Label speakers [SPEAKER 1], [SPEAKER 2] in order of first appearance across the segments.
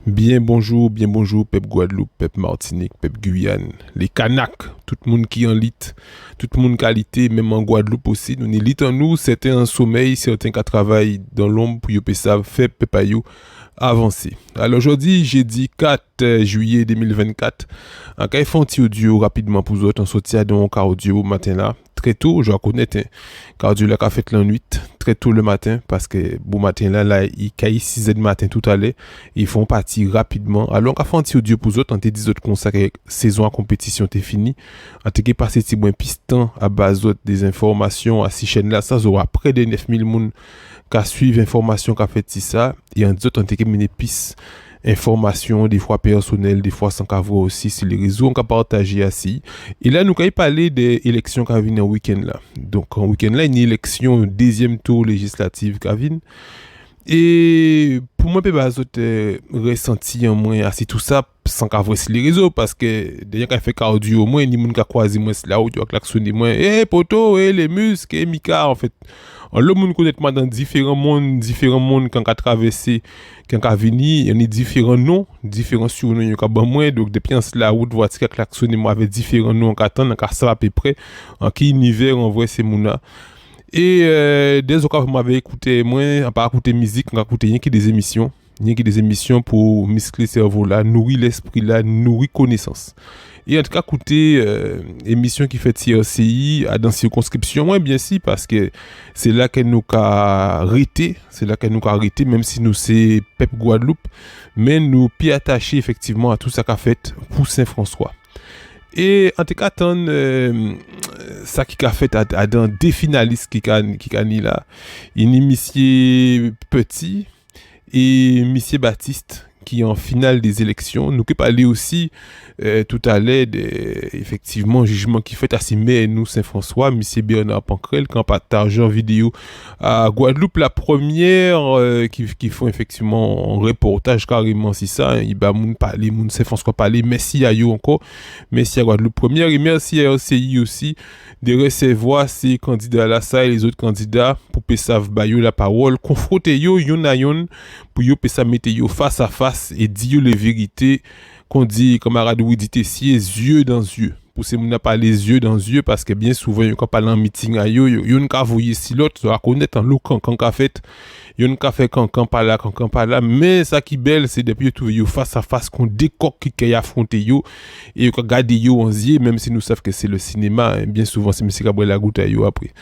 [SPEAKER 1] Bien bonjour, Pep Guadeloupe, Pep Martinique, Pep Guyane, les Kanaks, tout le monde qui en lit, tout le monde qualité, même en Guadeloupe aussi, nous lit en nous, certains en sommeil, certains qui travaillent dans l'ombre pour que ça fait Pepayou avancer. Alors aujourd'hui, jeudi 4 juillet 2024, en cas font audio rapidement pour vous autres, on sortit dans cardio matin là, très tôt, je reconnais, hein, cardio là qu'a fait la nuit, très tôt le matin, parce que bon matin là, il caille 6h du matin tout à l'heure, ils font partir rapidement. Alors on a fait un petit audio pour vous autres, on te dit autres comme ça que saison en compétition t'es fini, on te passé petit moins piston à base des informations à ces chaînes là, ça aura près de 9000 moun qui suivent information qu'a fait ça, et en dit on te mené piste informations, des fois personnelles, des fois sans qu'avoir aussi sur les réseaux, on peut partager ainsi. Et là, nous allons parler des élections qui viennent en week-end là. Donc, en week-end là, il y a une élection, un deuxième tour législative qui vient. Et pour moi, je ressenti en moi assez tout ça sans qu'avoir sur les réseaux parce que d'ailleurs quand fait cardio au moins ni moun ka croiser moi là où tu as klaxonné moi poto les muscles Mika en fait le monde connaît moi dans différents mondes quand a traversé quand a venu il y a différents noms différents surnoms il y a ban moi donc depuis la route voiture qui klaxonné moi avec différents noms qu'attendre quand ça à peu près en qui univers en vrai c'est mouna. Et des occasions, m'avait écouté, moi, à part écouter musique, on a écouté rien que des émissions. Rien que des émissions pour muscler le cerveau là, nourrir l'esprit là, nourrir connaissance. Et en tout cas, écouter émission qui fait TRCI à dans circonscription, ouais, bien si, parce que c'est là qu'elle nous a arrêté, même si nous c'est Pep Guadeloupe, mais nous pi attachés effectivement à tout ça qu'a fait pour Saint-François. Et en tout cas, ça qui a fait à dans des finalistes qui ni là, il y a monsieur Petit et monsieur Baptiste qui en finale des élections. Nous qui parler aussi tout à l'heure effectivement jugement qui fait à mais nous Saint-François, monsieur Bernard Pancrel qui en partage en vidéo à Guadeloupe la première qui font effectivement un reportage carrément si ça, il va moun parler moun Saint-François parler merci à yo encore, merci à Guadeloupe première et merci à RCI aussi de recevoir ces candidats là ça et les autres candidats pour pesav bayo la parole confronter yo yon à yon pour yo pesa mettre yo face à face et dire les vérités qu'on dit camarade ou dit si yeux dans yeux pour ces moun pas les yeux dans yeux parce que bien souvent quand parle en meeting à yo yon ka voyer si l'autre doit connaître en look quand ka fait yon ka fait quand pas là mais ça qui belle c'est depuis tout yo face à face qu'on décoque qui affronter yo et qu'on garde yo en yeux même si nous savons que c'est le cinéma hein, bien souvent c'est monsieur Gabriel la goutte à yo après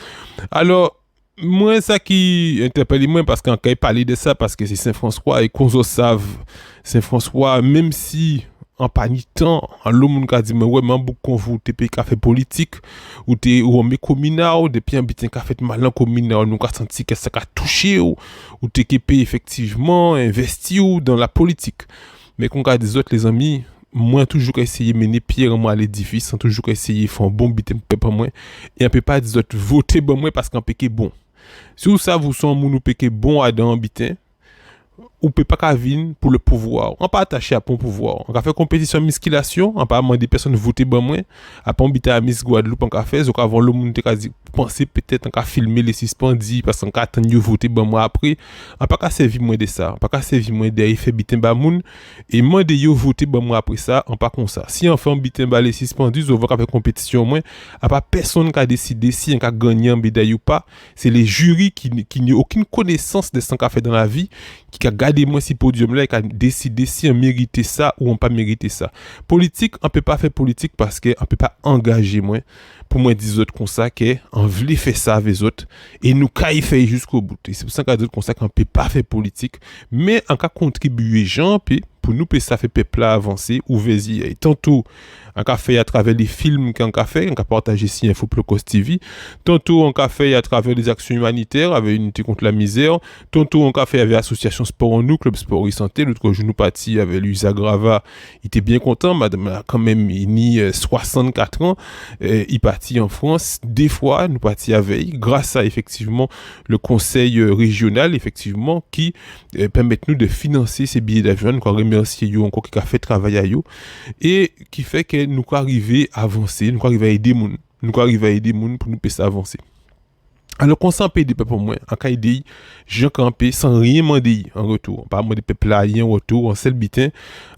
[SPEAKER 1] alors moi ça qui interpelle moi parce qu'on peut parler de ça parce que c'est Saint-François et qu'on savent Saint-François même si en paniquant en l'homme qui a dit mais ouais mais beaucoup vous t'es fait politique ou t'es ou mais communal depuis un bitin qui a fait mal en communal nous a senti que ça a touché ou t'es qui effectivement investi ou dans la politique mais qu'on a des autres les amis moi toujours essayer mener pierre moi à l'édifice sans toujours essayer faire un bon bitin pour moi et on peut pas dire autres voter bon moi parce qu'on péqué bon si ça vous sont moun ou péqué bon à dans bitin ou peut pas venir pour le pouvoir. On pas attaché à bon pouvoir. On a fait compétition musculation, on pas demander personne voter ben moi. Après on bité à Miss Guadeloupe on a fait donc avant le monde a dit penser peut-être on a filmer les suspendus parce qu'on a attendu voter ben moi après. On pas servi moins de ça. On pas servi moins de effet bitin ba moun et moi de yo voter ben moi après ça, on pas comme ça. Si on fait un bitin ba les suspendus, on va faire compétition moins, a pas personne qui a décidé si on a gagné en médaille ou pas. C'est les jurys qui n'ont aucune connaissance de ce qu'on a fait dans la vie qui a gardé moi si podium là et qui a décidé si on méritait ça ou on pas mérité ça. Politique, on peut pas faire politique parce que on peut pas engager moi pour moi des autres comme ça que on veut faire ça avec les autres et nous caille faire jusqu'au bout. Et c'est pour ça qu'on dit comme ça qu'on peut pas faire politique mais on peut contribuer gens pour nous ça fait peuple avancer ou vas-y et tantôt on a fait à travers les films qu'on a fait, on a partagé ici Info Plocos TV, tantôt on a fait à travers les actions humanitaires avec unité contre la misère, tantôt on a fait avec l'association Sport en nous, Club Sport et Santé, l'autre jour nous parti avec Luisa Grava, il était bien content, madame a quand même ni 64 ans, il parti en France, des fois nous parti avec grâce à effectivement le conseil régional effectivement qui permet nous de financer ces billets d'avion, nous remercier yo encore qui a fait travail à yo et qui fait que nous arriver à avancer, nous arriver à aider moun, pour nous passer avancer. Alors qu'on s'en paye des peuples moins, en cas de j'ai campé sans rien demander en retour. Pas demander peuple là rien en retour, en seul bitin,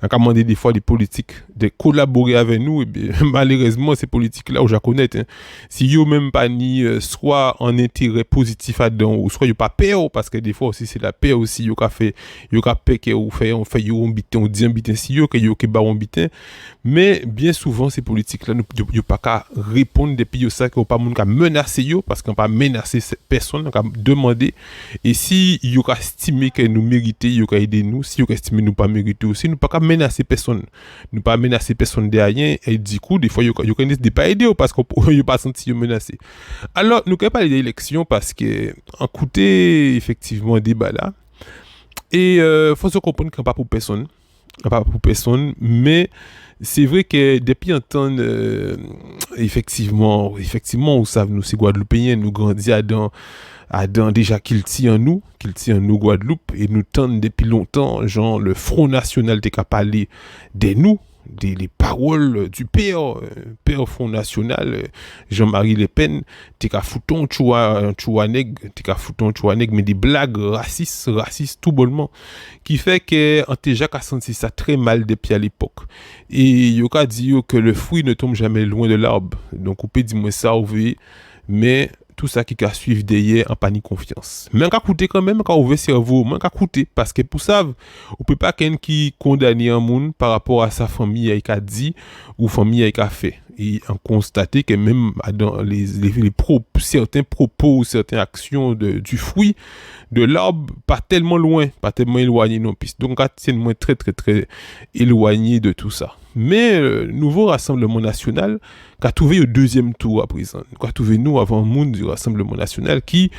[SPEAKER 1] en cas demander des fois des politiques de collaborer avec nous, et bien, malheureusement ces politiques là où je connais, hein, si yo même pas ni soit en intérêt positif à dedans ou soit yo pas peur parce que des fois aussi c'est la peur aussi yo ka peur que ou fait on fait yo un bitin on dit un bitin si yo que yo que ba un bitin, mais bien souvent ces politiques là yo pas qu'à répondre depuis yo ça que pas moun ka menacer yo parce qu'on pas menacer cette personne, on ka demander et si yo ka estimer que nous méritons yo ka aider nous, si yo ka estimer nous pas mériter aussi nous pas qu'à menacer personne, nous pas menacer personne derrière et du coup des fois yo ka ne pas aider parce qu'on yo pas senti yo menacé. Alors nous ka parler d'élection parce que en côté effectivement débat là et faut se comprendre qu'on pas pour personne, pas pour personne, mais c'est vrai que depuis un temps, effectivement, où savent nous, c'est Guadeloupéens, nous grandis à dans déjà qu'il tient en nous Guadeloupe, et nous tendent depuis longtemps, genre le Front National t'es qu'à parler de nous, les paroles du père Front National, Jean-Marie Le Pen, t'es qu'à foutre un chouaneg, mais des blagues racistes, tout bonnement, qui fait que on déjà qu'à senti ça très mal depuis à l'époque. Et yo ka dit yo que le fruit ne tombe jamais loin de l'arbre. Donc on peut dire moi ça oui, mais tout ça qui a suivre derrière en panique confiance. Mais on coûter quand même quand ouvrir cerveau, mais on coûter parce que pour ça on peut pas quelqu'un qui condamne un monde par rapport à sa famille il a dit ou famille il a fait. Et on constate que même dans certains propos ou certaines actions du fruit de l'arbre pas tellement loin, pas tellement éloigné non plus. Donc on tient moins très très très éloigné de tout ça. Mais nouveau Rassemblement National qui a trouvé le deuxième tour à présent, qui a trouvé nous avant le monde du Rassemblement National qui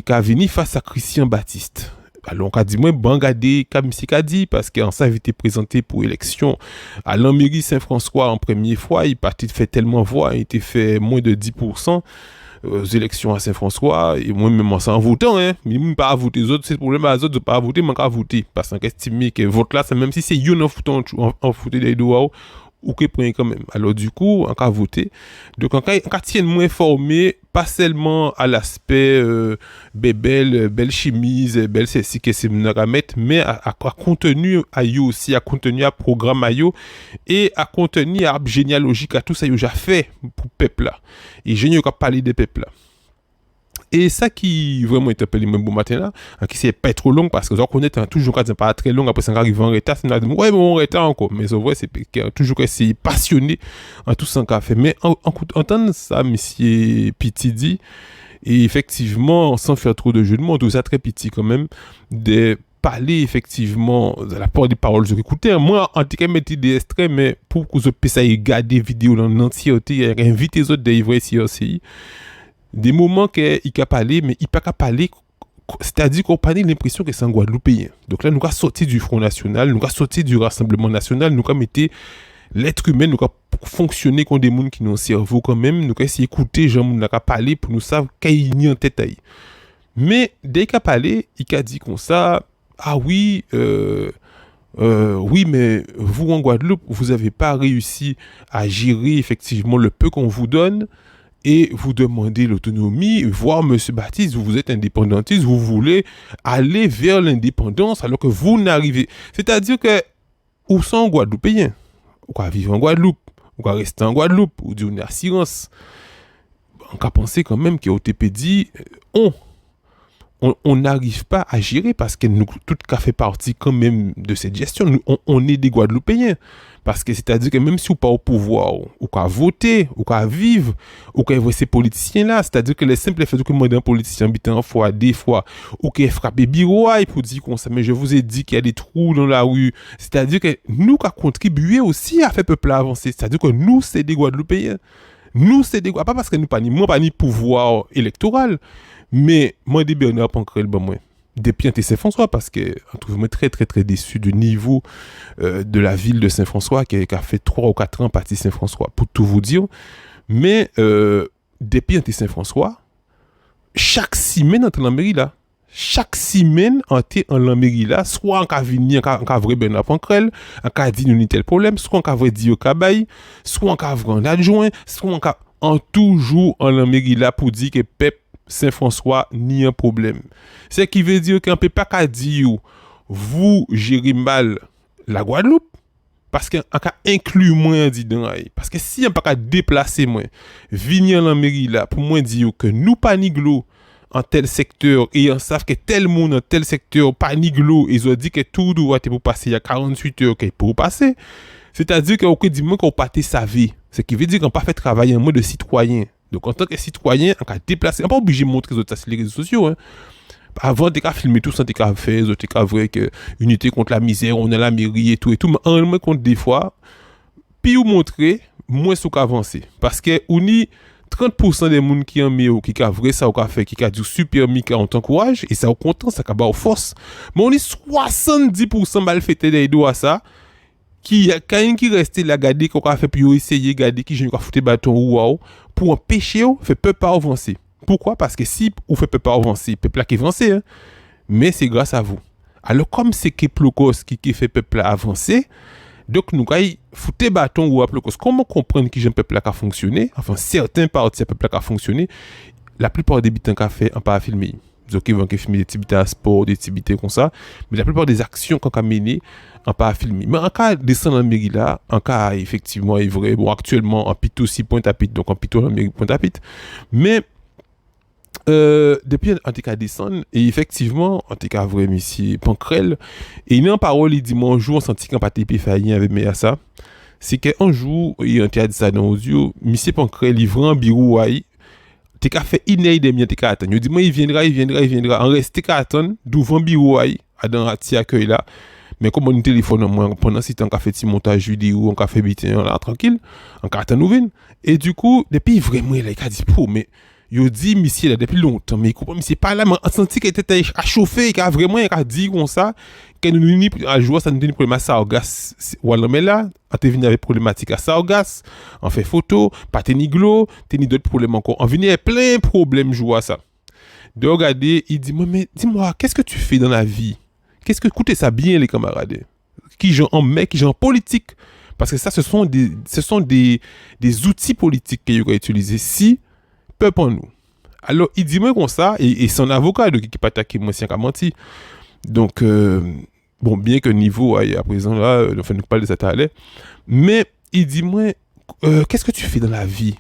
[SPEAKER 1] a venu face à Christian Baptiste. Alors on a dit moi bangadé comme si qu'a dit parce qu'en ça avait été présenté pour élection à l'Amérique Saint-François en première fois, il parti fait tellement voix, il était fait moins de 10% aux élections à Saint-François et moi même en s'en votant hein, mais même pas à voter les autres, c'est le problème à les autres de pas voter, mais qu'à voter parce qu'on estime que vote là c'est même si c'est une en fouter des doigts ou que prend quand même. Alors du coup, on a voté. Donc on a tient moins informé, pas seulement à l'aspect belle chemise, belle ceci que c'est à mettre, mais à contenu à yo aussi, à contenu à programme à yo et à contenu à généalogique à tout ça yo déjà fait pour peuple là. Et je n'ai pas parlé des peuples là. Et ça qui vraiment interpellé moi bon matin là, qui c'est pas trop long parce que on connaît toujours quand c'est pas très long après ça arrive en retard, c'est ouais mais on retard encore mais c'est vrai c'est toujours que c'est passionné en tout ça qu'a fait mais entendre ça monsieur Petit dit et effectivement sans faire trop de jeu de mots tout ça très petit quand même de parler effectivement de la part des paroles que j'écoutais moi en tout cas mettre des extraits mais pour que vous puissiez regarder vidéo dans l'entièreté inviter les autres de voir ici aussi des moments qu'il a parlé, mais il n'a pas parlé, c'est-à-dire qu'on a l'impression que c'est un Guadeloupéen. Donc là, nous avons sorti du Front National, nous avons sorti du Rassemblement National, nous avons été l'être humain, nous avons fonctionné comme des gens qui ont un cerveau quand même, nous avons essayé d'écouter, gens qui ont parlé pour nous savoir qu'il y a en tête. Mais dès qu'il a parlé, il a dit comme ça, ah oui, oui, mais vous en Guadeloupe, vous n'avez pas réussi à gérer effectivement le peu qu'on vous donne. Et vous demandez l'autonomie, voire Monsieur Baptiste, vous êtes indépendantiste, vous voulez aller vers l'indépendance alors que vous n'arrivez. C'est-à-dire que, où sont Guadeloupéens? Ou quoi vivre en Guadeloupe? Ou quoi rester en Guadeloupe? Ou dire une assurance? On peut penser quand même qu'OTP dit, on n'arrive pas à gérer parce que nous, tout cas fait partie quand même de cette gestion. Nous, on est des Guadeloupéens. Parce que c'est-à-dire que même si vous pas au pouvoir, ou qu'à voter, ou qu'à vivre, ou qu'à voir ces politiciens-là, c'est-à-dire que les simples faits que moi d'un politicien habite une fois, des fois, ou qu'il frappe bureau, pour dire comme ça, mais je vous ai dit qu'il y a des trous dans la rue. C'est-à-dire que nous qui contribué aussi à faire peuple avancer. C'est-à-dire que nous, c'est des Guadeloupéens. Nous, c'est des Guadeloupéens. Pas parce que nous pas ni pouvoir électoral, mais moi, des Bernard Pancrel, ben moi. Depuis Saint-François parce que on trouve très très très déçu du niveau de la ville de Saint-François qui a fait 3 ou 4 ans partie Saint-François pour tout vous dire mais depuis Saint-François chaque semaine entre la mairie là chaque semaine entre en la mairie là soit en cas venir en cas vrai Bernard Pancrel en cas dit nous tel problème soit en cas vrai dire Cabaye soit en cas vrai adjoint soit en cas en toujours en la mairie là pour dire que peuple Saint-François ni un problème. C'est qui veut dire qu'on peut pas qu'à dire vous gérez mal la Guadeloupe parce qu'on a inclus moins dedans. Parce que si on pas qu'à déplacer moins, venir dans la mairie là pour moi dire que nous pas niglo en tel secteur et on savent que tel monde dans tel secteur pas niglo, ils ont dit que tout doit être pour passer il y a 48 heures qu'il pour passer. C'est-à-dire qu'on peut dire qu'on pas te savait. Ce qui veut dire qu'on pas fait travailler en mode de citoyen. Donc en tant que citoyen, on a déplacé, on pas obligé de montrer ça sur les réseaux sociaux. Hein. Avant, t'es qu'à filmer tout ça, t'es qu'à faire, t'es qu'à voir que unité contre la misère, on a la mairie et tout. Mais en même compte des fois, puis vous montrer, moins ce qu'avancer. Parce que on y 30% des gens qui en met qui a vrai ça ou qui a fait qui a du super mica on t'encourage et ça au content ça va au force mais on est 70% mal fait des doigts à ça qui a quand qui resté là garder qu'on a fait pour essayer garder qui je foutre bâton ou pour empêcher fait peur pas avancer. Pourquoi? Parce que si vous fait peur pas avancer peuple qui avancer hein? Mais c'est grâce à vous. Alors comme c'est Keplokos qui fait peuple avancer. Donc, nous avons foutu bâton ou appelé comment comprendre qui j'aime peuple qui a fonctionné, enfin, certains parties peuple qui a fonctionné, la plupart des habitants qui a fait, on pas filmé. Donc, ils vont filmer des activités à sport, des activités comme ça, mais la plupart des actions qu'on a menées, on pas filmé. Mais en cas de descendre dans la mairie là, en cas effectivement, est vrai, bon, actuellement, en Pito aussi, Pointe-à-Pitre, donc en Pito, dans la mairie Pointe-à-Pitre, mais depuis en tout cas descendre et effectivement en tout cas vrai monsieur Pancrel et il a en parole il dit mon jour on sentit qu'on pas été failli avec mais à ça c'est qu'un jour il a dit ça dans audio monsieur Pancrel livre un bureau aïe t'es qu'à fait inédit des miens t'es qu'à attendre il dit moi il viendra en rester qu'à attendre devant bureau aïe à dans rati accueil là mais comme on téléphone moi pendant ce temps qu'a fait petit montage vidéo on qu'a fait bitin là tranquille on qu'a attendre nous et du coup depuis vraiment il a dit pour mais yo dit monsieur là depuis longtemps mais comprend monsieur pas là mais on senti qu'il était à chauffer qu'il a vraiment il a dit comme ça que nous ni à jour ça nous donne problème à Sargas voilà mais là on te venu avec problématique à Sargas on fait photo pas teniglo teni d'autres problèmes encore on vient plein de problèmes jouer ça de regarder il dit mais dis-moi qu'est-ce que tu fais dans la vie qu'est-ce que écoutez ça bien les camarades qui genre en mec qui genre politique parce que ça ce sont des outils politiques que vous utilisé si peu pour nous. Alors, il dit moi comme ça, et son avocat qui pas attaqué moi, c'est qu'à menti. Donc, bon, bien que niveau, à présent, là, enfin, nous parle de ça tout à l'heure, mais il dit moi, qu'est-ce que tu fais dans la vie?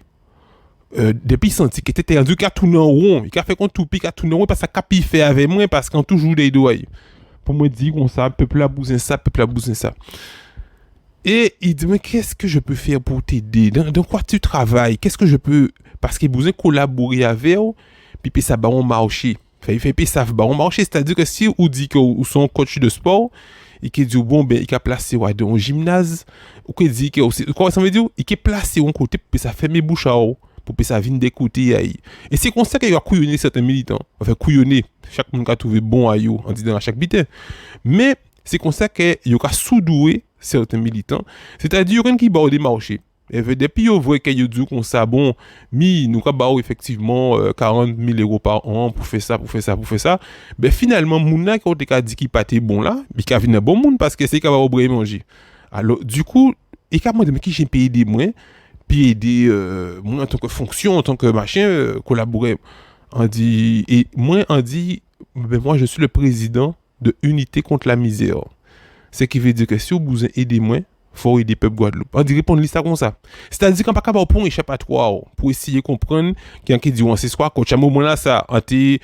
[SPEAKER 1] Depuis senti qu'il était rendu qu'à tourner en rond, il a fait qu'on toupie qu'à tourner en rond, parce qu'il fait avec moi, parce qu'on toujours des doigts. Pour moi, dire comme ça, peuple a besoin ça, peuple a besoin ça. Et il dit, mais qu'est-ce que je peux faire pour t'aider? Dans quoi tu travailles? Qu'est-ce que je peux... Parce qu'il a besoin de collaborer avec eux, puis ça va marcher. Il fait ça va marcher, c'est-à-dire que si vous dit que vous sont coach de sport, et qu'il dit, bon, ben, il a placé dans un gymnase, ou qu'il dit que... Quoi ça veut dire? Il a placé un côté, puis ça fait mes bouches à eau, pour que ça vienne d'écouter. Et c'est comme ça qu'il a couillonné certains militants. Enfin, couillonné. Chaque monde a trouvé bon à eux, en disant à chaque bitin. Mais c'est comme ça qu'il a soudoué certains militants, c'est-à-dire qui va au marché. Et depuis on voit qu'il y a du comme ça, bon, nous avons effectivement 40 000 euros par an pour faire ça. Ben finalement, Mouna qui a dit qu'il pas bon là, mais qui a vu un bon monde parce que c'est qu'il va au manger. Alors, du coup, et quand moi, mais qui j'ai payé des moins, puis aider moi en tant que fonction, en tant que machin, collaborer. On dit, et moi, on dit, ben moi, je suis le président de Unité contre la misère. Ce qui veut dire que si vous besoin aider moi, faut aider peuple Guadeloupe. On dit répondre ça comme ça. C'est-à-dire qu'on pas capable pour échappatoire pour essayer de comprendre qui dit on sait quoi coach à un moment là ça on t'es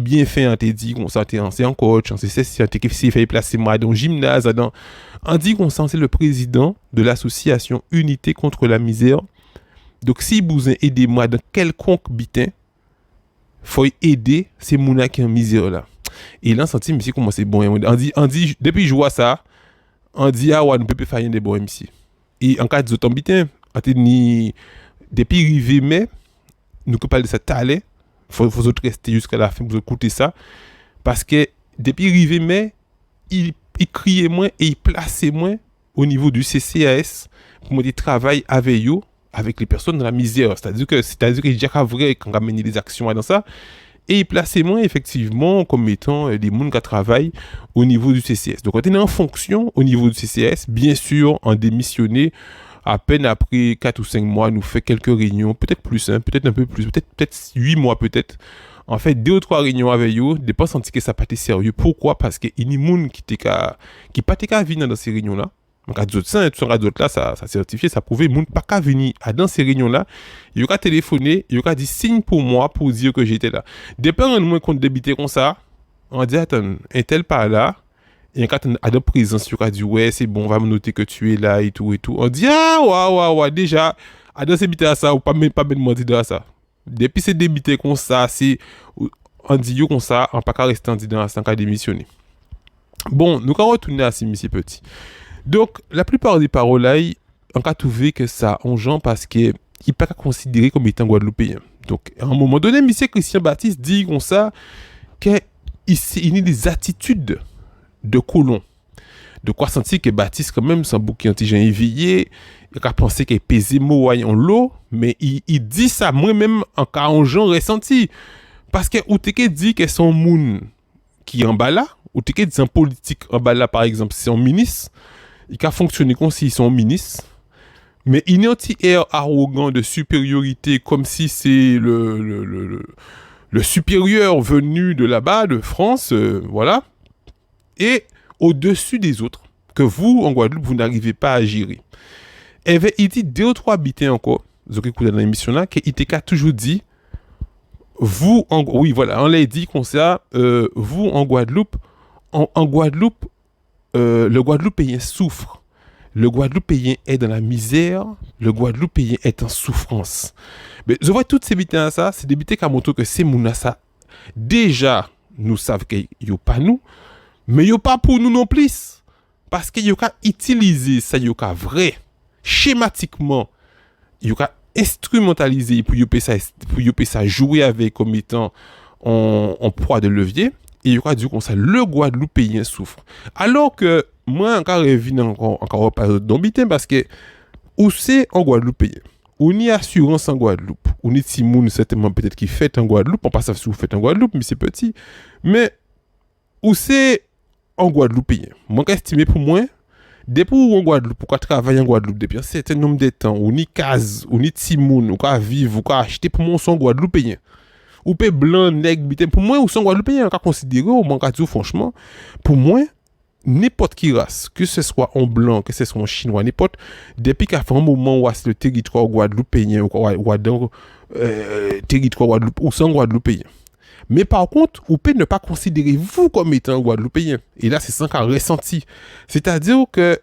[SPEAKER 1] bien fait on t'es dit qu'on ça t'es ancien coach on sait c'est t'es qui fait placer moi dans gymnase dans on dit qu'on c'est le président de l'association Unité contre la misère. Donc si vous besoin aider moi dans quelconque bitin, faut aider ces mouna qui en misère là. Et là, senti, monsieur, comment c'est bon. On dit, depuis que je vois ça, on dit, ah ouais, nous ne pouvons pas faire des bons MC. Et en cas de zotombitin, depuis arrivé mai, nous pouvons parler de ça talent. Faut rester jusqu'à la fin pour écouter ça. Parce que depuis arrivé mai, il criait moins et il plaçait moins au niveau du CCAS pour me travailler avec eux, avec les personnes dans la misère. C'est-à-dire qu'il y a vrai quand on ramène des actions dans ça. Et placer moi effectivement comme étant des gens qui travaillent au niveau du CCS. Donc on est en fonction au niveau du CCS, bien sûr en démissionné À peine après 4 ou 5 mois, nous fait quelques réunions, peut-être plus, hein, peut-être un peu plus, peut-être 8 mois peut-être. En fait, 2 ou 3 réunions avec eux, de pas sentir que ça pas été sérieux. Pourquoi? Parce que il y a des gens qui pas qu'à venir dans ces réunions-là. Donc, à d'autres ça, tout ça, d'autres là, ça certifié, ça prouvé, moun pas qu'à venir dans ces réunions-là. Il y a téléphoné, il y a dit signe pour moi pour dire que j'étais là. Dépend de moi qu'on débité comme ça, on dit attends, un tel pas là. Et quand on a de présence, il a dit ouais, c'est bon, on va me noter que tu es là et tout et tout. On dit ah ouais, déjà, à dans ces bité à ça, ou pas même demander de ça. Depuis c'est débité comme ça, c'est on dit yo comme ça, on pas qu'à rester en disant ça, on qu'à démissionner. Bon, nous allons retourner à ces monsieur petit. Donc, la plupart des paroles là, on a trouvé que ça engendre parce qu'il n'est pas considéré comme étant guadeloupéen. Donc, à un moment donné, M. Christian Baptiste dit comme ça qu'il y a des attitudes de colon. De quoi sentir que Baptiste, quand même, son bouquin anti-gen éveillé, il a pensé qu'il pesait mot en l'eau, mais il dit ça moi-même en cas en gens ressenti. Parce que, ou t'es dit que son moun qui en bas là, ou t'es dit en politique en bas là, par exemple, c'est un ministre, il a fonctionné comme s'ils sont ministres, mais il y a un petit air arrogant de supériorité, comme si c'est le supérieur venu de là-bas, de France, voilà, et au-dessus des autres, que vous, en Guadeloupe, vous n'arrivez pas à gérer. Et il dit 2 ou 3 habitants encore, vous avez écouté dans l'émission là, qu'il t'a toujours dit, vous, oui, voilà, on l'a dit comme ça, vous, en Guadeloupe, en Guadeloupe, le Guadeloupéen souffre. Le Guadeloupéen est dans la misère. Le Guadeloupéen est en souffrance. Mais je vois toutes ces bitins ça, c'est des bitins qui montrent que ces mounas ça. Déjà, nous savons qu'il n'y a pas nous, mais il n'y a pas pour nous non plus. Parce qu'il y a utiliser ça, il y a vrai, schématiquement, il y a instrumentaliser pour y ça jouer avec comme étant en proie de levier. Et il y aura du comme ça, le Guadeloupéen souffre. Alors que moi, encore revenu encore par d'ambité parce que où c'est en Guadeloupéen, on y assurance en Guadeloupe, on y Timoun certainement peut-être qui fait en Guadeloupe, on pas ça si vous faites en Guadeloupe, mais c'est petit. Mais où c'est en Guadeloupéen, moi j'estime pour moi, depuis en Guadeloupe, pourquoi travailler en Guadeloupe depuis un certain nombre de temps, on y case, on y Timoun, on peut vivre, on peut acheter pour moi son Guadeloupéen. Ou peut blanc, nègre, pour moi, ou son Guadeloupéen, on peut considérer, au moins, franchement, pour moi, n'importe qui race, que ce soit en blanc, que ce soit en chinois, n'importe, depuis qu'à un moment où c'est le territoire guadeloupéen, ou dans territoire Guadeloupe, ou sans Guadeloupéen. Mais par contre, vous pouvez ne pas considérer vous comme étant Guadeloupéen. Et là, c'est ça qu'on a ressenti. C'est-à-dire que,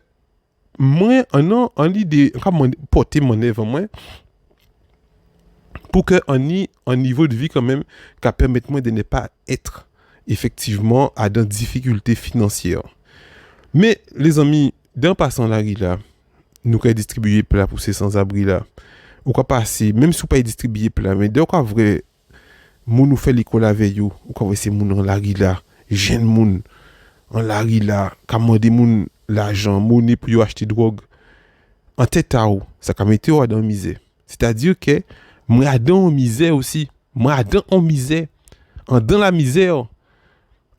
[SPEAKER 1] moi, en l'idée, quand porter mon œuvre, moi, pour qu'on ait un niveau de vie quand même qui permet moi de ne pas être effectivement à des difficultés financières. Mais les amis, dans passant la rue là, nous avons distribué plat pour ces sans-abri là. Ou quoi passer, même si vous pas distribuer plat, mais dès qu'on vrai, moun nous fait l'école avec vous, ou quoi c'est moun en la rue là, jeune moun en la rue là, commander moun l'argent, monnaie pour acheter drogue. En tête à vous, ça comme mettre dans misère. C'est-à-dire que moi dans misère aussi, moi dans misère, dans la misère.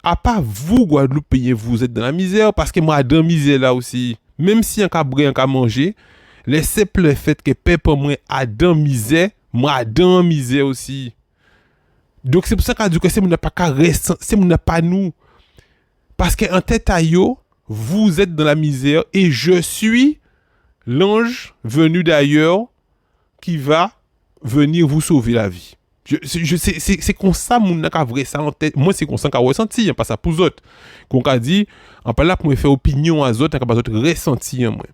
[SPEAKER 1] À part vous Guadeloupéens, vous êtes dans la misère parce que moi dans misère là aussi. Même si un cabré un cas manger, le simple fait que peuple moi a dans misère, moi dans misère aussi. Donc c'est pour ça qu'a dit que c'est mon pas caresse, c'est mon pas nous. Parce que en tête à yo, vous êtes dans la misère et je suis l'ange venu d'ailleurs qui va venir vous sauver la vie. C'est comme ça mon n'a vrai ça en tête. Moi c'est comme ça qu'a ressenti, pas ça pour les autres. Qu'on a dit en pas là pour me faire opinion à autres, pas autres ressenti moi.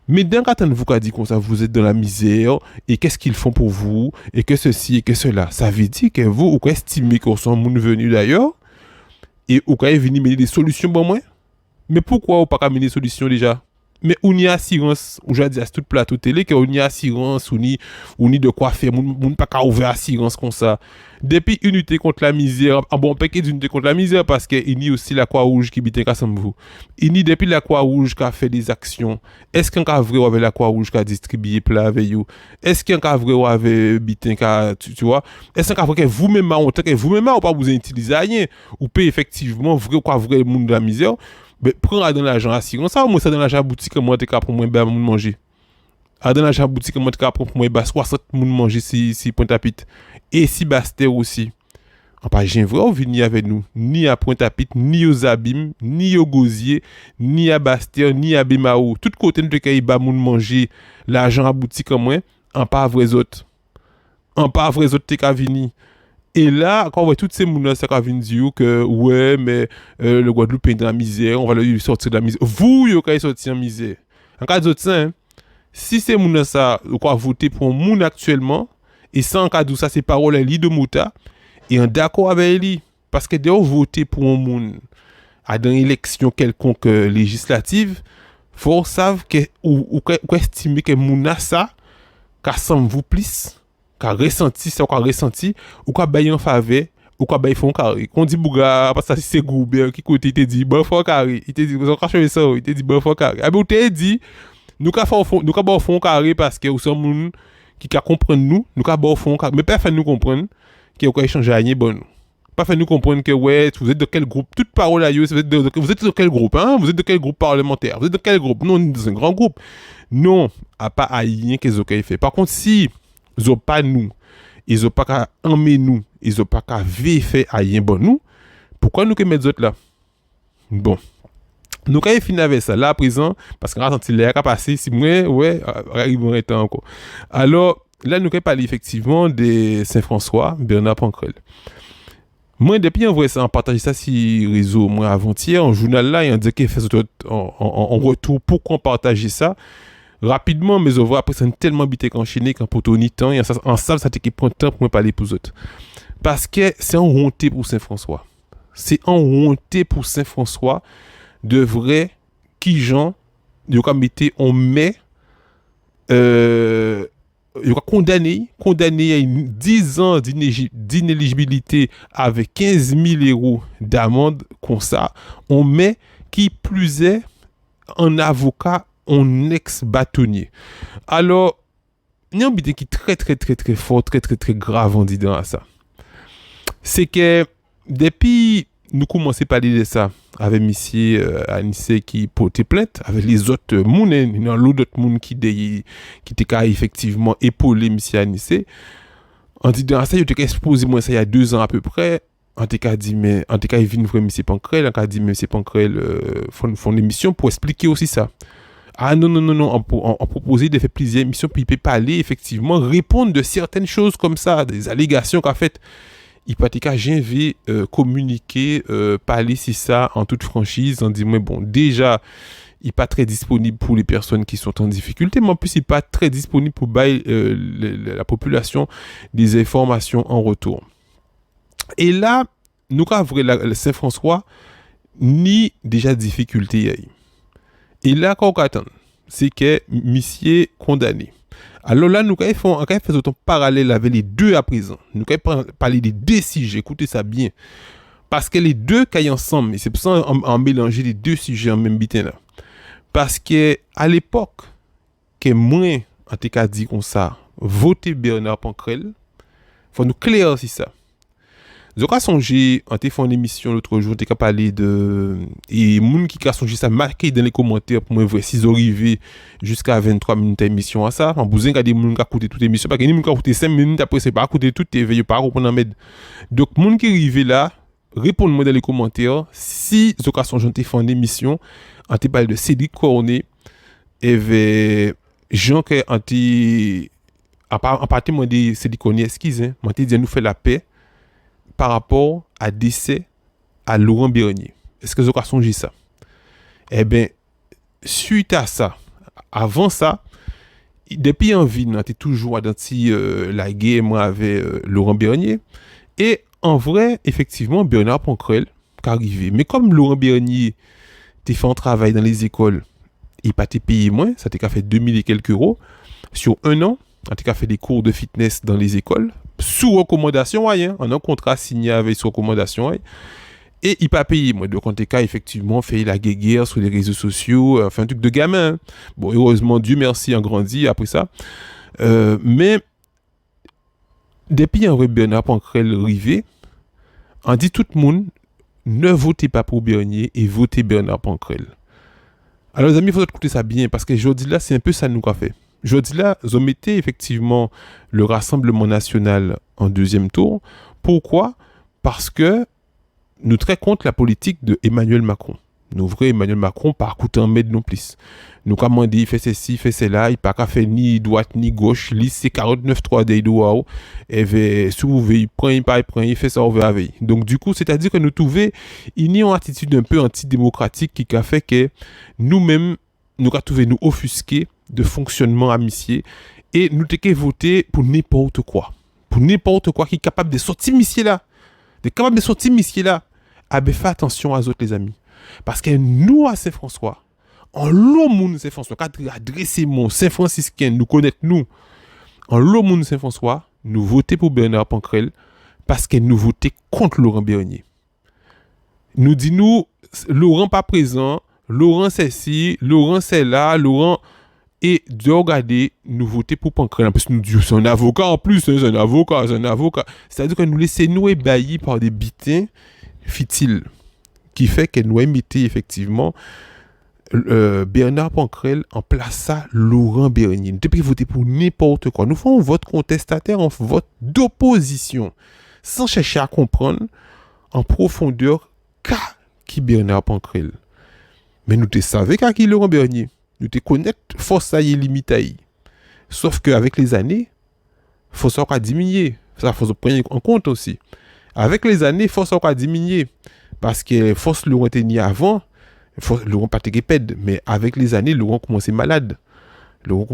[SPEAKER 1] Mais d'un quand vous qu'a dit comme ça vous êtes dans la misère et qu'est-ce qu'ils font pour vous et que ceci et que cela, ça veut dire que vous ou estimez qu'on sont moun venu d'ailleurs et ou quand venir mener des solutions pour moi. Mais pourquoi ou pas mener des solutions déjà? Mais on y a assurance, ou j'ai dit à tout plateau télé qu'on y a assurance, on y de quoi faire, on pas qu'à ouvrir assurance comme ça. Depuis unité contre la misère, un bon paquet d'unité contre la misère parce que il y a aussi la Croix-Rouge qui bite ensemble vous. Il y a depuis la Croix-Rouge qui a fait des actions. Est-ce qu'un cas vrai avec la Croix-Rouge qui a distribué plat avec vous? Est-ce qu'un cas vrai avec bite tu vois? Est-ce qu'un cas vrai que vous-même en tant que vous-même ou pas vous utilisez rien ou peut effectivement vrai quoi vrai le monde de la misère? Mais prends dans l'argent assurance ça ou moi ça dans l'argent boutique moi t'es capable pour moi manger. À dans la boutique, moi, tu pour moi, 60 moun manger si Pointe-à-Pitre. Et si Bastère aussi. On pas jamais vrai venir avec nous, ni à Pointe-à-Pitre, ni aux Abîmes, ni au Gosier, ni à Bastère, ni à Bemao. Tout côté de kay ba moun manger l'argent à boutique en moins, en pas vrai autres. En pas vrai autres te ka vini. Et là, quand on voit toutes ces moun là ça ka vini dire que ouais mais le Guadeloupe est dans la misère, on va le sortir de la misère. Vous yo kay sortir en misère. En cas d'autre ça, hein, si ces moun là ça quoi voter pour moun actuellement et sans cas d'où ça c'est parole li de Mouta et en d'accord avec lui parce que dès on voter pour un monde à dans une élection quelconque législative faut savoir que ou estimer que moun ça qu'a semble vous plus qu'a ressenti ça qu'a ressenti ou qu'a bailler en faveur ou qu'a bailler fond carré qu'on dit bouga parce que c'est Goubert qui côté te dit bon fond carré il te dit on cache ça il te dit bon fond carré ah ben te dit nous qu'a fond carré parce que nous sommes moun qui comprendre nous qu'a bon fond carré mais personne nous comprendre qui a échanger rien bon nous pas fait nous comprendre que ouais vous êtes de quel groupe toute parole à vous êtes de quel groupe hein vous êtes de quel groupe parlementaire vous êtes de quel groupe non dans un grand groupe non à pas rien qu'ils ont fait par contre si ils ont pas nous ils ont pas qu'à emmener nous ils ont pas qu'à faire rien bon nous pourquoi nous que mettre autres là bon nous quand il finit avec ça là à présent parce qu'on a senti l'air à passer si moi ouais arrive un temps encore alors là nous allons parler effectivement de Saint-François Bernard Pancrel. Moi depuis on voit ça on partage ça sur réseau moi avant-hier en journal là et on dit qu'il fait en retour pourquoi on partager ça rapidement mais on voit après c'est tellement bité qu'enchaîné qu'en poteau ni temps et en salle ça qui prend temps pour moi parler pour autres parce que c'est en honte pour Saint-François. C'est en honte pour Saint-François de vrai qui gens de comme mettre on met il va condamné à 10 ans d'inéligibilité avec 15 000 euros d'amende comme ça on met qui plus est un avocat un ex-bâtonnier alors il y a un bité qui est très fort très grave en disant à ça c'est que depuis nous commençons à parler de ça avec monsieur Anissé qui portait plainte avec les autres moun dans l'autre moun qui était effectivement épaulé monsieur Anissé en disant ça il était exposé moi ça il y a 2 ans à peu près en tout cas dit mais en tout cas il vient voir monsieur Pancrel en cas dit monsieur Pancrel font émission pour expliquer aussi ça ah non on proposait de faire plusieurs émissions puis il peut parler effectivement répondre de certaines choses comme ça des allégations qu'a fait il pas qu'à j'invite communiquer parler si ça en toute franchise en disant mais bon déjà il pas très disponible pour les personnes qui sont en difficulté mais en plus il pas très disponible pour bailler la population des informations en retour et là nous avons vrai Saint-François ni déjà difficulté et là quand on attend c'est que monsieur condamné. Alors là, nous faisons un parallèle avec les deux à présent. Nous allons parler des deux sujets. Écoutez ça bien. Parce que les deux caillent ensemble. Et c'est pour ça qu'on mélanger les deux sujets en même bitin là. Parce que à l'époque, que moi, en tout cas dit comme ça, voter Bernard Pancrel, faut nous clarifier ça. Je crois songer en fait une émission l'autre jour t'es parler de et moun qui a songé ça marqué dans les commentaires pour moi vrai si arrivé jusqu'à 23 minutes d'émission à ça en bousin a des moun qui a écouté toute émission parce que ni moun qui a écouté 5 minutes après c'est pas écouter toute TV pas comprendre med donc moun qui arrivé là répondez-moi dans les commentaires si occasion j'en fait une émission en te parler de Cédric Cornet et vers Jean que anti en partie moi de Cédric Cornet excusez moi te dit nous fait la paix par rapport à décès à Laurent Bernier. Est-ce que vous avez songé ça? Eh bien, suite à ça, avant ça, depuis en vie, on était toujours identifié la guerre moi avec Laurent Bernier. Et en vrai, effectivement, Bernard Pancrel est arrivé. Mais comme Laurent Bernier a fait un travail dans les écoles, il n'a pas été payé moins, ça t'a fait 2000 et quelques euros sur un an. En tout cas, fait des cours de fitness dans les écoles, sous recommandation, en un contrat signé avec sous recommandation, et il pas payé. Moi, donc, en tout cas, effectivement, fait la guerre sur les réseaux sociaux, enfin, un truc de gamin. Bon, heureusement, Dieu merci, en grandi après ça. Mais, depuis un vrai Bernard Pancrel rivé, on dit tout le monde, ne votez pas pour Bernier et votez Bernard Pancrel. Alors, les amis, il faut écouter ça bien, parce que je dis là, c'est un peu ça nous qu'a fait. Je dis là, ils ont mis effectivement le Rassemblement national en deuxième tour. Pourquoi? Parce que nous très contre la politique de Emmanuel Macron. Nous vrai Emmanuel Macron par coûter en mettre non plus. Nous comment dit fait ceci, fait cela, il pas qu'à faire ni droite ni gauche, liste c'est 49.3 des doigts et veut s'ouvrir, il prend, il fait ça over avec. Donc du coup, c'est-à-dire que nous trouvons il y a une attitude un peu antidémocratique qui a fait que nous-mêmes nous avons trouvé nous offusquer de fonctionnement amitié et nous t'ai voté pour n'importe quoi. Pour n'importe quoi qui est capable de sortir missier là. Ah ben fais attention à autres les amis. Parce que nous à Saint-François, en l'homme Saint-François, quand adressé mon Saint-Franciscain, nous connaître nous, en l'homme Saint-François, nous votons pour Bernard Pancrel parce que nous votons contre Laurent Bernier. Nous disons, Laurent pas présent, Laurent c'est ci, Laurent c'est là, Laurent... Et de regarder, nous voter pour Pancrel. Parce que nous disons, c'est un avocat en plus, c'est un avocat. C'est-à-dire que nous laissons nous ébahir par des bitins fitiles. Qui fait que nous émettons effectivement Bernard Pancrel en plaçant Laurent Bernier. Nous devons voter pour n'importe quoi. Nous faisons un vote contestataire, un vote d'opposition. Sans chercher à comprendre en profondeur qui Bernard Pancrel. Mais nous te savons qui Laurent Bernier. Nous te connaître force à y limiter. Sauf qu'avec les années, force a diminué. Ça faut se prendre en compte aussi. Avec les années, force a diminué. Parce que force Laurent était avant, Laurent pas été pède. Mais avec les années, Laurent commençait malade. Laurent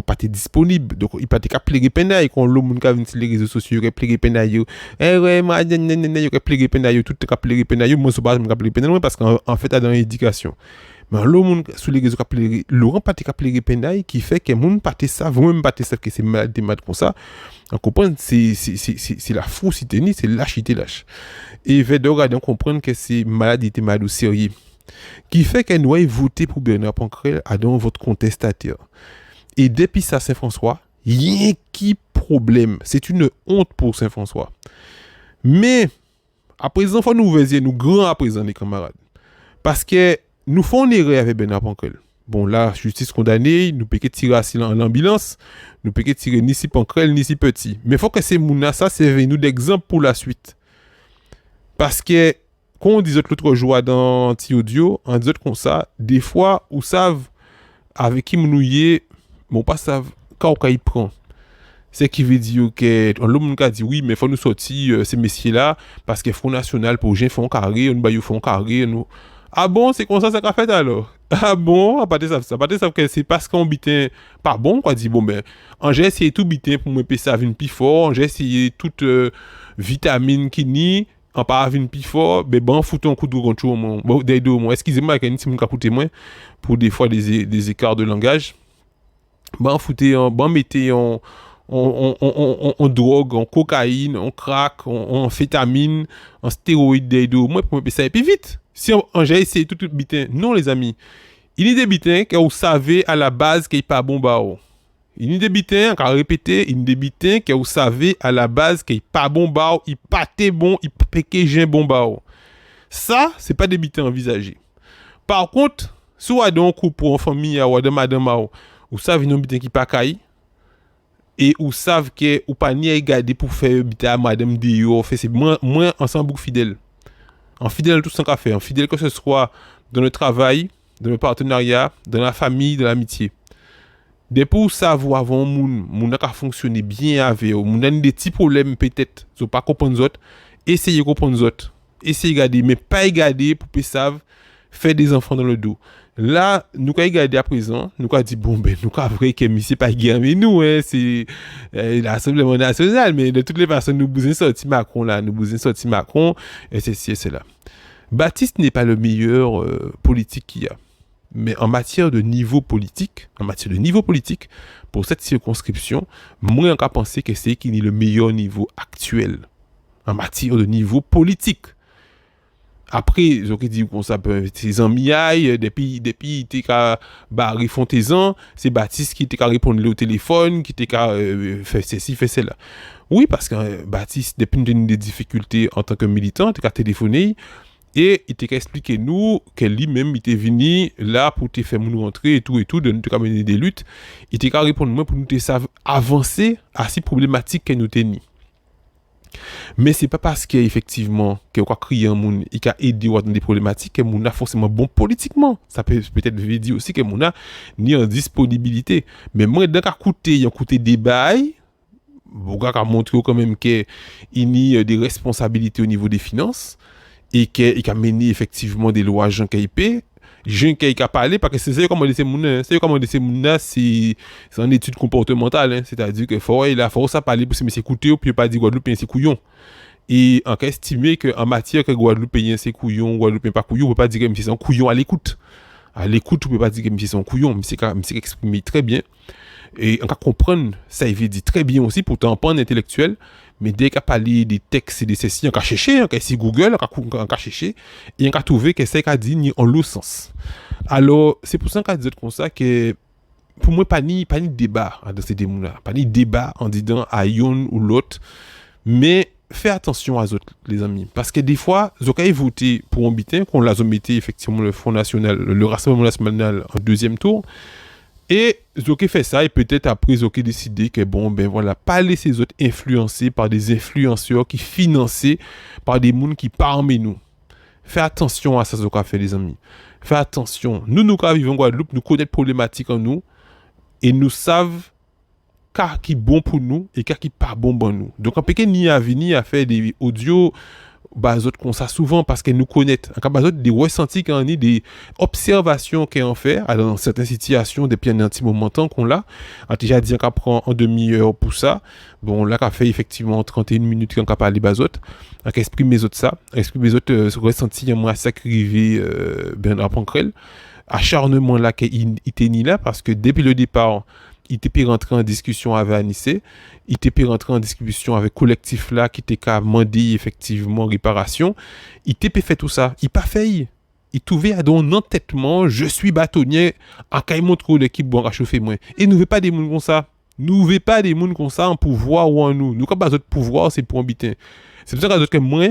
[SPEAKER 1] pas été disponible. Donc, il pas été pleurer penaille. Quand l'homme qui a vu les réseaux sociaux, il a pleurer penaille. Il a pleurer penaille. Tout a pleurer penaille. Moi, je ne sais pas pleurer penaille parce qu'en fait, il a dans l'éducation. Mais l'homme sous les réseaux sociaux, Laurent pas été pleurer penaille qui fait que les gens pas ça, vous-même pas ça, que c'est malade comme ça. On comprend, c'est la faussité, c'est lâcheté lâche. Et il fait de regarder, on comprend que c'est maladie, malade ou sérieux. Qui fait que nous avons voté pour Bernard Pancrel à dans votre contestataire. Et depuis ça, Saint-François, il y a un qui problème. C'est une honte pour Saint-François. Mais, à présent, il faut nous ouvrir nous grands à présent, les camarades. Parce que nous faisons une erreur avec Bernard Pancrel. Bon, là, justice condamnée, nous pouvons tirer assis en ambulance, nous pouvons tirer ni si Pancrel, ni si petit. Mais il faut que ces mouna ça serve nous d'exemple pour la suite. Parce que, quand on dit l'autre jour dans Anti-Audio, on dit comme ça, des fois, vous savez, avec qui nous y est, mais pas savent quand il prend. C'est qui veut dire que l'homme a dit oui, mais il faut nous sortir ces messieurs-là, parce que Front National, pour les gens font carré, nous font carré, nous. Ah bon, c'est comme ça qu'a fait alors? Ah bon, pas de ça. Pas de ça que c'est parce qu'on bitin pas bon, quoi. Dit bon, ben, j'ai essayé tout bitin pour me payer ça avec une plus fort, j'ai essayé toute vitamine qui nie, en pas avec une plus fort, ben, bon, fout un coup de gros au moins. Bon, des deux au moins. Excusez-moi, qu'il y a une petite écouté moins, pour des fois des écarts de langage. Bon, foutez, bon, mettez en drogue, en cocaïne, en crack, en amphétamine, en stéroïdes des deux au moins pour me payer ça et puis vite. Si j'ai essayé tout bitin, non les amis. Il y a des bitins que vous savez à la base qu'il n'est pas bon bao. Il y a des bitins, encore répéter, il y a des bitins que vous savez à la base qu'il n'est pas bon bao, il pas bon, il péqué bon bao. Ça, c'est pas des bitins envisagés. Par contre, si vous avez un couple pour une famille ou de madame vous savez non bitin qui pas caille et vous savez que vous pas ni regarder pour faire bitin à madame de fait c'est moins ensemble fidèle. En fidèle tout ça qu'a fait, en fidèle que ce soit dans le travail, dans le partenariat, dans la famille, dans l'amitié. Depuis où ça vous avant moun a fonctionné bien avec vous, moun a des petits problèmes peut-être, vous pas comprendre autres, essayez de comprendre autres, essayez de garder mais pas garder pour que savent faire des enfants dans le dos. Là, nous avons regardé à présent, nous avons dit, bon, ben, nous avons vrai que c'est pas guerre, mais nous, c'est l'Assemblée nationale, mais de toutes les façons, nous besoin sortir Macron, là, et c'est là. Baptiste n'est pas le meilleur politique qu'il y a. Mais en matière de niveau politique, pour cette circonscription, moi, on a pensé que c'est qui est le meilleur niveau actuel. En matière de niveau politique. Après, j'aurais dit qu'on s'appelle ses amis, depuis il était qu'à Barry Fontaisan, c'est Baptiste qui était qu'à répondre au téléphone, qui était qu'à faire ceci, faire cela. Oui, parce que Baptiste, depuis une des difficultés en tant que militant, il était qu'à téléphoner, Et il t'a expliqué nous que lui-même il était venu là pour te faire nous rentrer et tout de nous te mener des luttes. Il t'a répondre moi pour nous te avancer à ces problématiques que nous tenons. Mais c'est pas parce qu'effectivement que quoi crier un monde il a aidé dans des problématiques que mon a forcément bon politiquement. Ça peut-être veut dire aussi que mon a ni en disponibilité. Mais moi dans il a coûté des bails. Bon gars a montré quand même qu'il y a des responsabilités au niveau des finances et qu'il a mené effectivement des lois Jean KIP. Jean qui a parlé parce que c'est comment c'est mon c'est comment c'est mon c'est en étude comportementale hein. C'est-à-dire que faut ça parler pour c'est écouter puis pas dire Guadeloupe c'est couillon et on peut estimer que en matière que Guadeloupe c'est couillon Guadeloupe pas couillon on peut pas dire que c'est un couillon à l'écoute on peut pas dire que c'est un couillon mais c'est exprimé très bien et on peut comprendre ça il veut dire très bien aussi pourtant pas en intellectuel mais dès qu'on parle des textes et des ceci on peut chercher on peut essayer Google on peut chercher et on peut trouver que c'est qu'a dit en l'autre sens alors c'est pour ça qu'on dit comme ça que pour moi pas ni débat dans ces démons là pas ni débat en disant à yon ou l'autre mais fais attention à autres les amis parce que des fois vous avez voté pour un bitin qu'on l'a mis effectivement le Front National le Rassemblement National en deuxième tour. Et Zoké fait ça et peut-être après Zoké décidé que bon ben voilà pas laisser les autres influencer par des influenceurs qui financés par des gens qui parmi nous. Fais attention à ça Zoké fait les amis. Fais attention. Nous qui vivons en Guadeloupe, nous connaissons problématiques en nous et nous savons car qui bon pour nous et car qui pas bon pour nous. Donc on peut ni à venir à faire des audios autres comme ça souvent parce qu'elle nous connaît en cas des ressentis qu'on a des observations qu'elle en fait dans certaines situations depuis un petit moment temps qu'on l'a a déjà dit qu'on prend en demi-heure pour ça bon là qu'on fait effectivement 31 minutes qu'on a parlé bazot on exprime mes autres ça exprime mes autres ressentis moi sacrifié Bernard Pancrel acharnement là qu'il était ni là parce que depuis le départ il était rentré en discussion avec Anissé, il était rentré en discussion avec collectif là qui était qu'à demander effectivement réparation, il était fait tout ça, il pas fait, il trouvait à don entêtement, je suis bâtonnier, en cas il montre l'équipe bon réchauffer moins. Et nous veut pas des monde comme ça. Nous veut pas des monde comme ça en pouvoir ou en nous. Nous quand pas notre pouvoir, c'est pour un bitin. C'est pour ça que moi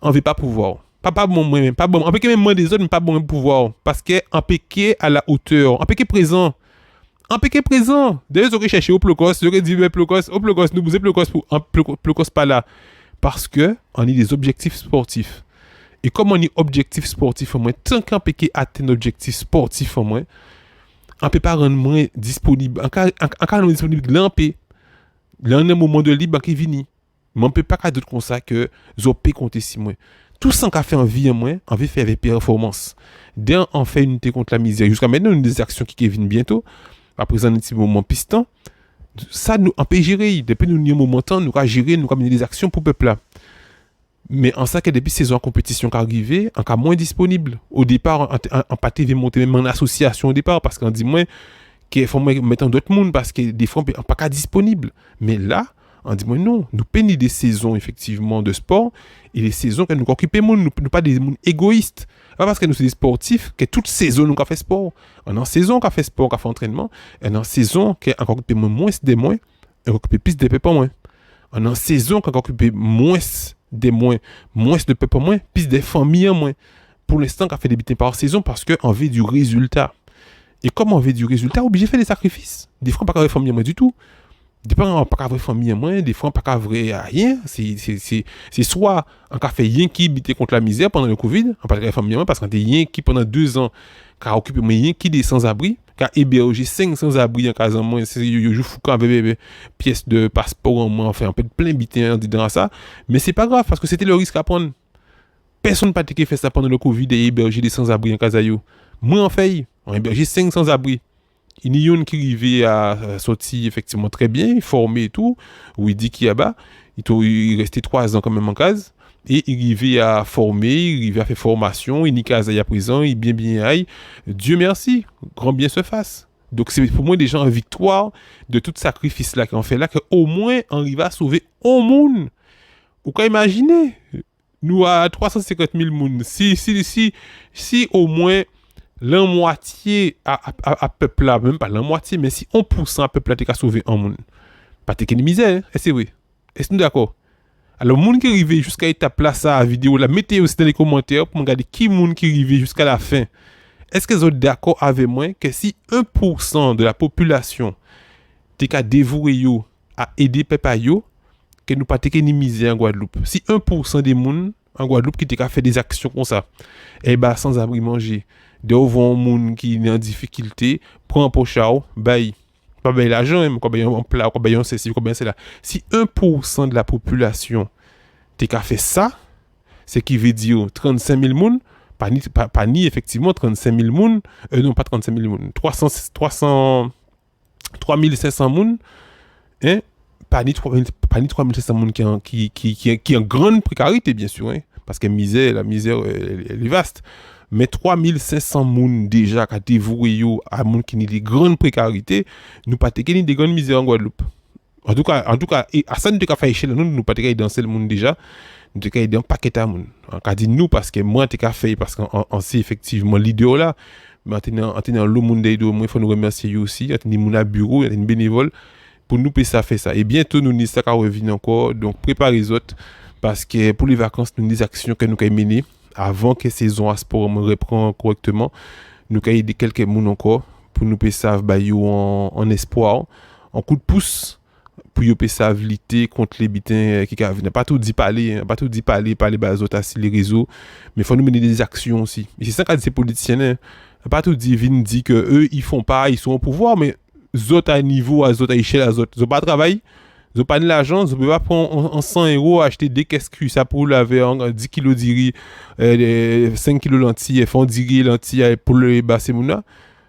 [SPEAKER 1] on veut pas pouvoir. Pas bon moi, pas bon. On peut même moins des autres mais pas bon pouvoir parce que en péqué à la hauteur, en péqué présent. En péqué présent. D'ailleurs, vous chercher au Plocos, vous dit Plocos, nous bousez Plocos pour un Plocos pas là. Parce que on a des objectifs sportifs. Et comme on a objectif sportif en moins, tant qu'un péqué atteint l'objectif sportif en moins, on peut pas rendre moins disponible. En cas on est disponible, là on peut. Là on a un moment de libre qui vient. Mais on peut pas qu'à d'autres comme ça que vous peut compter si moins. Tout ça qu'on fait en vie en moins, on veut faire avec performance. Dès on fait une unité contre la misère. Jusqu'à maintenant, on a des actions qui viennent bientôt. À présent, un petit moment piston, ça nous on peut gérer. Depuis nous un moment temps, nous gérer, nous mener des actions pour le peuple là. Mais en ça que depuis saison de compétition qui arrivée, on est moins disponible. Au départ, on pas TV monter même en association au départ parce qu'on dit moins qu'il faut mettre d'autres monde parce que des fois on pas disponible. Mais là, on dit moi non, nous peignons des saisons effectivement de sport et les saisons que nous occupons nous pas des monde égoïstes. Pas parce que nous sommes des sportifs que toute saison nous avons fait sport. En saison qu'on fait sport, qu'on fait entraînement, et en saison qu'on a occupé moins des moins, on occupe plus des peuples moins. En saison qu'on a occupé moins des moins de peuples moins, plus des familles moins. Pour l'instant, qu'on fait des bitins par saison parce qu'on veut du résultat. Et comme on veut du résultat, obligé de faire des sacrifices. Des fois, on pas de famille moins du tout. Des fois, on pas de famille moins, des fois, on pas de rien. C'est soit on a fait rien qui lutter contre la misère pendant le Covid, on pas de famille moins parce qu'on a rien qui pendant 2 ans qui a occupé rien qui des sans-abri, qui a hébergé 5 sans-abri en cas en moins, c'est yo fou quand avec pièces de passeport en moins, enfin on peut plein bitin dans ça, mais c'est pas grave parce que c'était le risque à prendre. Personne pas qui fait ça pendant le Covid et héberger des sans-abri en cas yo. Moi en fait, on hébergé 5 sans-abri. Il y a une qui arrivait à sortir effectivement très bien, formé et tout, où il dit qu'il y a bas, il restait 3 ans quand même en case, et il arrivait à former, il arrivait à faire formation, il n'y a à présent, il bien aille. Dieu merci, grand bien se fasse. Donc c'est pour moi déjà une victoire de tout sacrifice là qu'on fait là, qu'au moins on arrive à sauver au monde. Vous pouvez imaginer, nous à 350 000 monde, si au moins la moitié à peuple là, même pas la moitié, mais si 1% à peuple là t'es qu'à sauver un monde, pas t'es qu'une misère, hein? C'est vrai. Est-ce que nous d'accord? Alors, moun qui arrive jusqu'à étape là, ça, vidéo, la mettez aussi dans les commentaires pour regarder qui moun qui arrive jusqu'à la fin. Est-ce que vous êtes d'accord avec moi que si 1% de la population t'es qu'à dévouer yo, à aider peuple yo, que nous pas ni misère en Guadeloupe. Si 1% des moun en Guadeloupe qui t'es qu'à faire des actions comme ça, eh ben sans abri manger, devant moun qui est en difficulté, prend un pochao, bail. Pas bail l'argent, même quoi bail un plat, quoi bail un ceci, quoi bail c'est là. Si 1% de la population t'es qu'à faire ça, c'est qui veut dire 35 000 moun, pas ni effectivement 35 000 moun, non pas 35 000 moun, 3 500 moun, hein, pas ni 3 500 moun qui en grande précarité, bien sûr, hein, parce que la misère, elle est vaste. Mais 3 500 moun déjà qui ont dévoué à moun qui ont des grandes précarités, nous pas ni des grandes misères en Guadeloupe. En tout cas, à ça nous avons fait échelle, nous pas danser le monde déjà. Nous avons aidé un paquet de monde. On a dit nous parce que moi, j'ai fait parce qu'on sait effectivement l'idée là. Mais en tenant le monde d'aide, moi, il faut nous remercier aussi. On a mon à bureau, on a une bénévole pour nous payer ça, faire ça. Et bientôt, nous ça va revenir encore. Donc, préparez les autres parce que pour les vacances, nous avons des actions que nous avons menées avant que la saison à sport reprenne correctement. Nous avons aidé quelques monde encore pour nous payer ça en espoir, en coup de pouce. Pour y ça lutter contre les bitins qui n'a pas tout dit parler bas autres sur les réseaux, mais faut nous mener des actions aussi. Et c'est ça qu'a dit ces politiciens, hein. Pas tout dit que eux ils font pas, ils sont au pouvoir, mais autres à niveau, à autres à échelle, à autres, ils ont pas travail, ils ont pas de l'argent, ils peuvent pas prendre en 100 € acheter des caisses ça pour laver 10 kilos de riz, 5 kilos de lentilles, font 10 riz lentilles pour le basser mouna.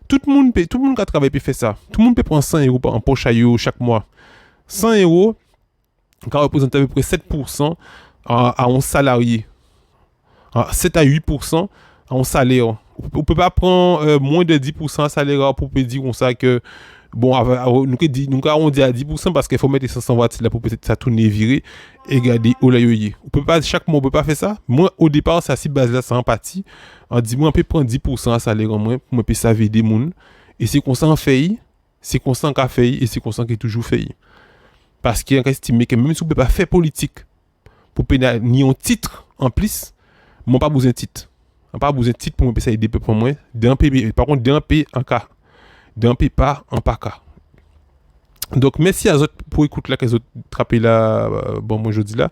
[SPEAKER 1] Tout le monde qui a travaillé peut faire ça. Tout le monde peut prendre 100 € en poche chaque mois. 100 € qui représente à peu près 7% à un salarié. 7 à 8% à un salaire. On ne peut pas prendre moins de 10% à salaire pour dire comme ça que bon, nous avons dit à 10% parce qu'il faut mettre 500 watts là pour peut-être ça tourner virer et garder au layoyer. On peut pas, chaque mois, on peut pas faire ça. Moi, au départ, ça, si base là, c'est empathie. On dit, moi, on peut prendre 10% à salaire en moins pour me payer ça avec des moun. Et c'est qu'on s'en fait, c'est qu'on s'en fait et c'est qu'on s'en qui toujours fait. Parce qu'il estime que même si on ne peut pas faire politique pour payer ni un titre en plus, moi pas besoin de titre. On pas besoin de titre pour me payer des peuples pour moi. Par contre, d'un pays en cas. D'un pays pas en pas cas. Donc merci à autres pour écouter là que autres trapper là bon moi je dis là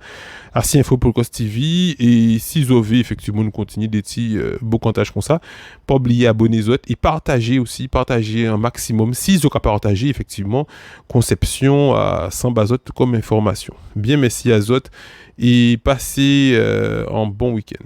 [SPEAKER 1] assez info pour le Cos TV et si vous avez effectivement nous continuer des petits beaux comptages comme ça pas oublier abonner les autres et partager un maximum si vous avez partagé effectivement conception à 100 bazotes comme information bien merci à autres et passez un bon week-end.